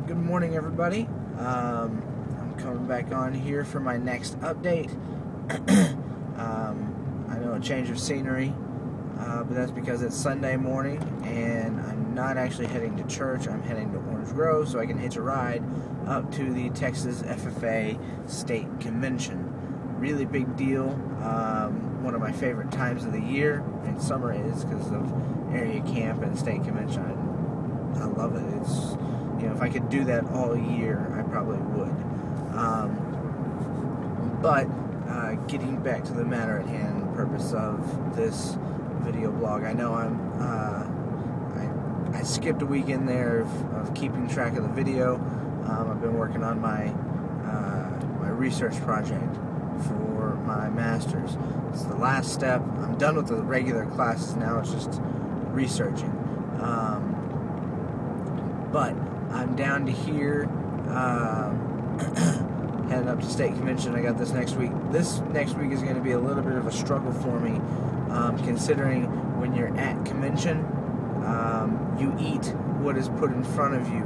Good morning, everybody. I'm coming back on here for my next update. I know a change of scenery, but that's because it's Sunday morning and I'm not actually heading to church. I'm heading to Orange Grove so I can hitch a ride up to the Texas FFA State Convention. Really big deal. One of my favorite times of the year, and summer is because of area camp and state convention. I love it. It's, you know, if I could do that all year, I probably would. But getting back to the matter at hand, the purpose of this video blog, I know I skipped a week in there of keeping track of the video. I've been working on my my research project for my master's. It's the last step. I'm done with the regular classes now. It's just researching. But I'm down to here, heading up to state convention. I got this next week. This next week is going to be a little bit of a struggle for me, considering when you're at convention, you eat what is put in front of you.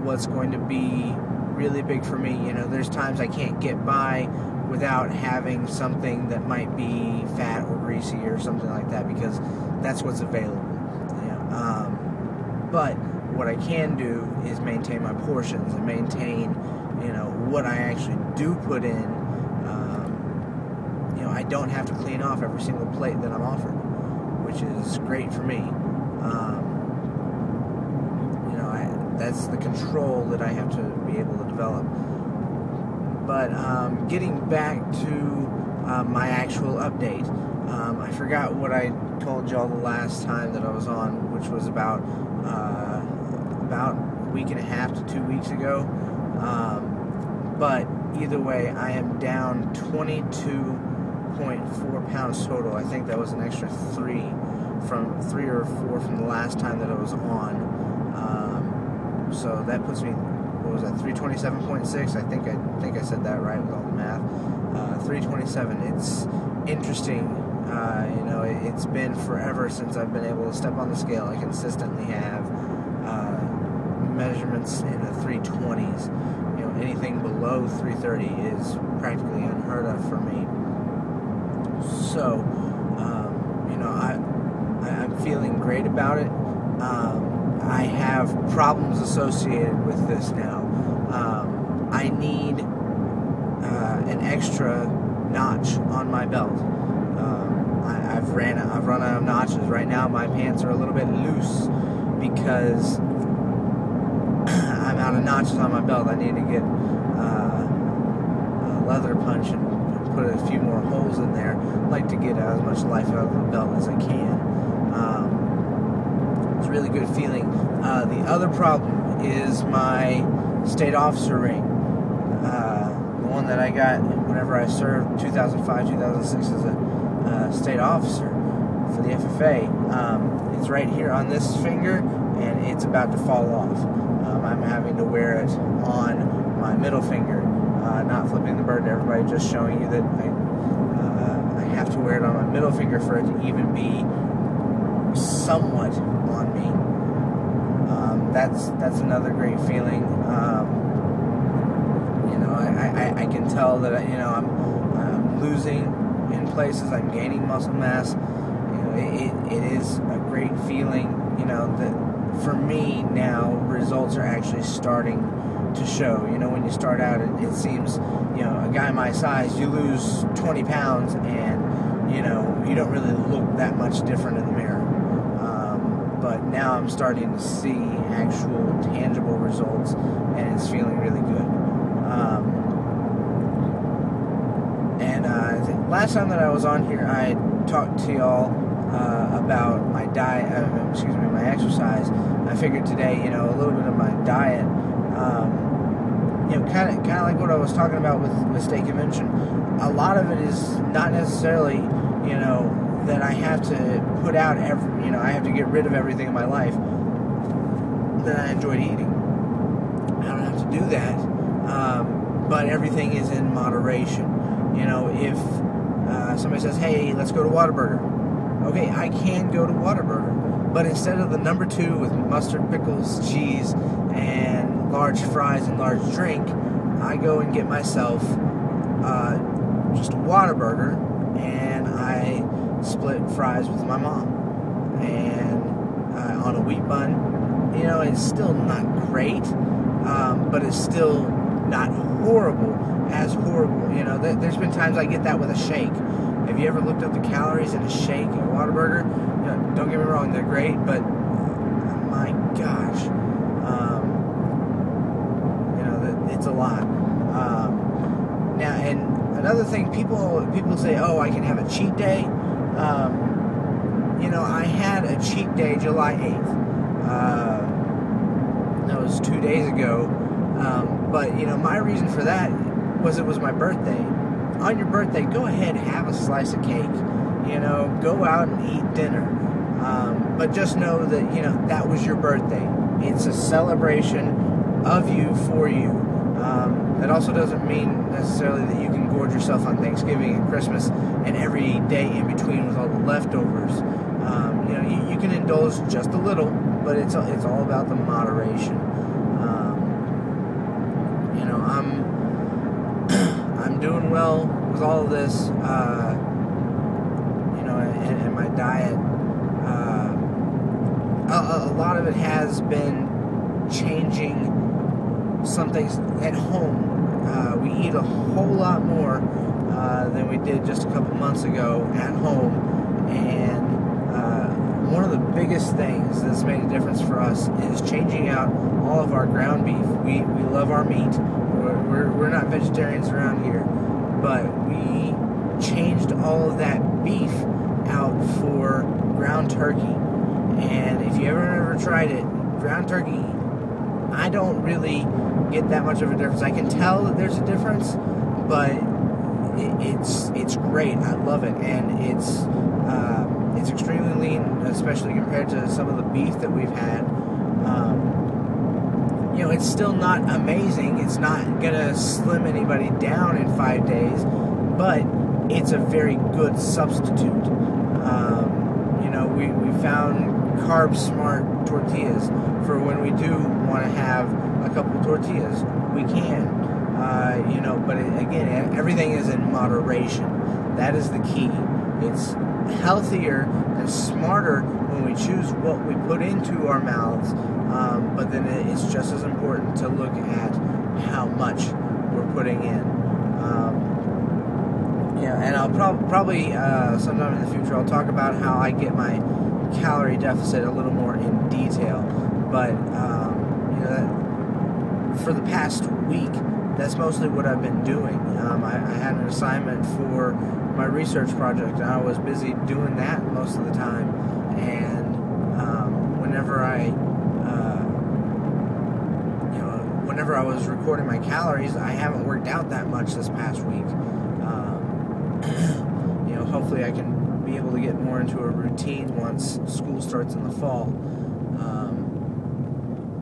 What's going to be really big for me, you know, there's times I can't get by without having something that might be fat or greasy or something like that, because that's what's available. But what I can do is maintain my portions and maintain, you know, what I actually do put in. You know, I don't have to clean off every single plate that I'm offered, which is great for me. You know, that's the control that I have to be able to develop. But getting back to my actual update, I forgot what I told y'all the last time that I was on, which was about a week and a half to 2 weeks ago. But either way, I am down 22.4 pounds total. I think that was an extra 3 or 4 from the last time that I was on. So that puts me, what was that, 327.6? I think I said that right with all the math. 327. It's interesting. You know, it's been forever since I've been able to step on the scale. I consistently have measurements in the 320s. You know, anything below 330 is practically unheard of for me. So, you know, I'm feeling great about it. I have problems associated with this now. I need an extra notch on my belt. I've run out of notches. Right now my pants are a little bit loose because I'm out of notches on my belt. I need to get a leather punch and put a few more holes in there. I'd like to get as much life out of the belt as I can. It's a really good feeling. The other problem is my state officer ring. The one that I got whenever I served 2005, 2006 as a state officer for the FFA. It's right here on this finger, and it's about to fall off. I'm having to wear it on my middle finger, not flipping the bird to everybody, just showing you that I have to wear it on my middle finger for it to even be somewhat on me. That's another great feeling. You know, I can tell that I'm losing in places. I'm gaining muscle mass. You know, it is a great feeling. You know, that for me now, results are actually starting to show. You know, when you start out, it seems, you know, a guy my size, you lose 20 pounds and, you know, you don't really look that much different in the mirror. But now I'm starting to see actual tangible results, and it's feeling really good. I think last time that I was on here, I talked to y'all about my diet, my exercise. I figured today, you know, a little bit of my diet, you know, kind of like what I was talking about with state convention. A lot of it is not necessarily, you know, that I have to put out you know, I have to get rid of everything in my life that I enjoyed eating. I don't have to do that, but everything is in moderation. You know, if somebody says, hey, let's go to Whataburger. Okay, I can go to Whataburger. But instead of the number 2 with mustard, pickles, cheese, and large fries and large drink, I go and get myself just a Whataburger, and I split fries with my mom, and on a wheat bun. You know, it's still not great, but it's still not horrible. You know, there's been times I get that with a shake. Have you ever looked up the calories in a shake, a Whataburger? You know, don't get me wrong, they're great, but my gosh, you know, it's a lot. Now, and another thing, people say, oh, I can have a cheat day. You know, I had a cheat day July 8th. That was 2 days ago. But, you know, my reason for that was it was my birthday. On your birthday, go ahead, have a slice of cake. You know, go out and eat dinner. But just know that, you know, that was your birthday. It's a celebration of you, for you. That also doesn't mean necessarily that you can gorge yourself on Thanksgiving and Christmas and every day in between with all the leftovers. You know, you can indulge just a little, but it's all about the moderation. You know, I'm doing well with all of this. You know, and my diet. A lot of it has been changing some things at home. We eat a whole lot more than we did just a couple months ago at home, and one of the biggest things that's made a difference for us is changing out all of our ground beef. We love our meat. We're not vegetarians around here, but we changed all of that beef out for ground turkey. And if you ever tried it, ground turkey, I don't really get that much of a difference. I can tell that there's a difference, but it's great. I love it, and it's extremely lean, especially compared to some of the beef that we've had. You know, it's still not amazing. It's not gonna slim anybody down in 5 days, but it's a very good substitute. You know, we found carb-smart tortillas for when we do want to have a couple tortillas. We can, you know, but again, everything is in moderation. That is the key. It's healthier and smarter when we choose what we put into our mouths, but then it's just as important to look at how much we're putting in. Yeah, and I'll probably sometime in the future I'll talk about how I get my calorie deficit a little more in detail. But you know, for the past week, that's mostly what I've been doing. I had an assignment for my research project, and I was busy doing that most of the time. And whenever I was recording my calories, I haven't worked out that much this past week. You know, hopefully I can be able to get more into a routine once school starts in the fall.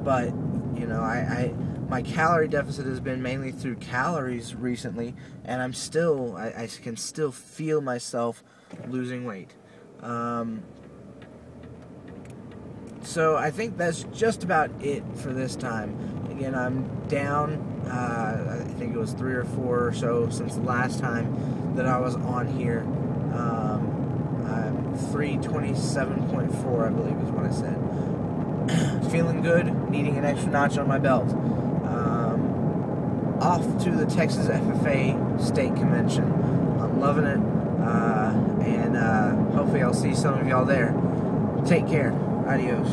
But you know, my calorie deficit has been mainly through calories recently, and I can still feel myself losing weight. So I think that's just about it for this time. Again, I'm down, I think it was 3 or 4 or so since the last time that I was on here. I'm 327.4, I believe is what I said. Feeling good, needing an extra notch on my belt. Off to the Texas FFA State Convention. I'm loving it, and hopefully I'll see some of y'all there. Take care. Adios.